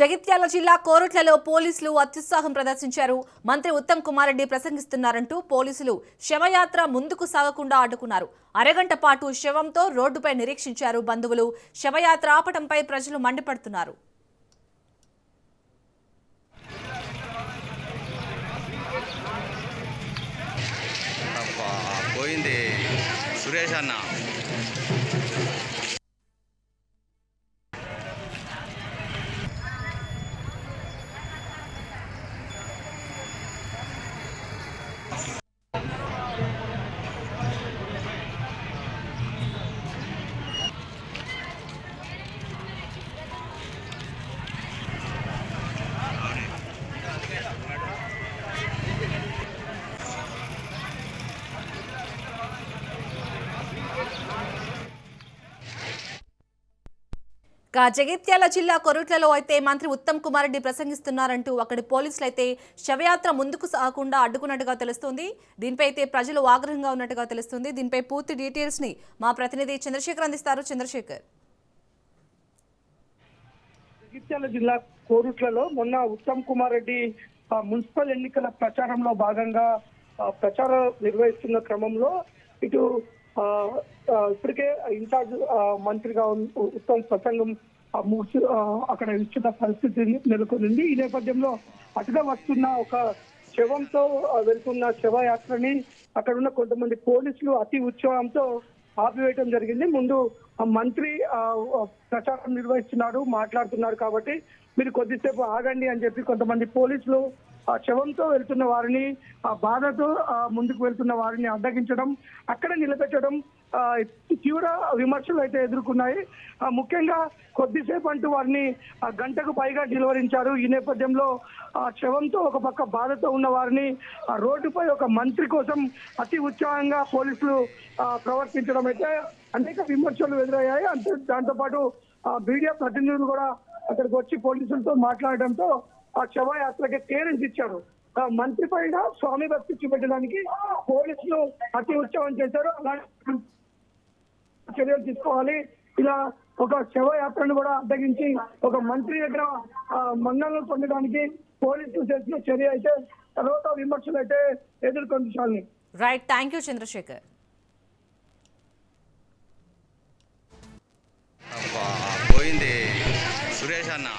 జగిత్యాల జిల్లా కోరుట్లలో పోలీసులు అత్యుత్సాహం ప్రదర్శించారు. మంత్రి ఉత్తమ్ కుమార్ రెడ్డి ప్రసంగిస్తున్నారంటూ పోలీసులు శవయాత్ర ముందుకు సాగకుండా అడ్డుకున్నారు. అరగంట పాటు శవంతో రోడ్డుపై నిరీక్షించారు బంధువులు. శవయాత్ర ఆపటంపై ప్రజలు మండిపడుతున్నారు. పోయింది సురేష్ అన్న. జగిత్యాల జిల్లా కొరుట్లలో అయితే మంత్రి ఉత్తమ్ కుమార్ రెడ్డి ప్రసంగిస్తున్నారంటూ అక్కడి పోలీసులు అయితే శవయాత్ర ముందుకు సాగకుండా అడ్డుకున్నట్టుగా తెలుస్తుంది. దీనిపై అయితే ప్రజలు ఆగ్రహంగా ఉన్నట్టుగా తెలుస్తుంది. దీనిపై పూర్తి డీటెయిల్స్ ని మా ప్రతినిధి చంద్రశేఖర్ అందిస్తారు. చంద్రశేఖర్, జగిత్యాల జిల్లా కోరుట్లలో మొన్న ఉత్తమ్ కుమార్ రెడ్డి మున్సిపల్ ఎన్నికల ప్రచారంలో భాగంగా ప్రచారం నిర్వహిస్తున్న క్రమంలో ఇటు ఇప్పటికే ఇన్ఛార్జ్ మంత్రిగా ఉత్తమ్ ప్రసంగం అక్కడ ఇచ్చిన పరిస్థితి నెలకొంది. ఈ నేపథ్యంలో అటుగా వస్తున్న ఒక శవంతో వెళ్తున్న శవయాత్రని అక్కడ ఉన్న కొంతమంది పోలీసులు అతి ఉత్సాహంతో ఆపివేయడం జరిగింది. ముందు మంత్రి ప్రచారం నిర్వహిస్తున్నాడు, మాట్లాడుతున్నారు కాబట్టి మీరు కొద్దిసేపు ఆగండి అని చెప్పి కొంతమంది పోలీసులు ఆ శవంతో వెళ్తున్న వారిని, ఆ బాధతో ముందుకు వెళ్తున్న వారిని అడ్డగించడం, అక్కడ నిలబెట్టడం తీవ్ర విమర్శలు అయితే ఎదుర్కొన్నాయి. ముఖ్యంగా కొద్దిసేపు అంటూ వారిని గంటకు పైగా నిలువరించారు. ఈ నేపథ్యంలో ఆ శవంతో ఒక పక్క బాధతో ఉన్న వారిని రోడ్డుపై ఒక మంత్రి కోసం అతి ఉత్సాహంగా పోలీసులు ప్రవర్తించడం అయితే అనేక విమర్శలు ఎదురయ్యాయి. అంతే దాంతోపాటు మీడియా ప్రతినిధులు కూడా అక్కడికి వచ్చి పోలీసులతో మాట్లాడడంతో ఆ శవయాత్రకి క్లియరెన్స్ ఇచ్చారు. మంత్రి పైన స్వామి భక్తి చూపెట్టడానికి పోలీసులు అతి ఉత్సవం చేశారు. అలాగే చర్యలు తీసుకోవాలి. ఇలా ఒక శవయాత్రను కూడా అడ్డగించి ఒక మంత్రి దగ్గర మంగళం పొందడానికి పోలీసులు చేసిన చర్య అయితే తర్వాత విమర్శలు అయితే ఎదుర్కొంది. Right, thank you Chandrasekhar. పోయింది సురేష్ అన్న.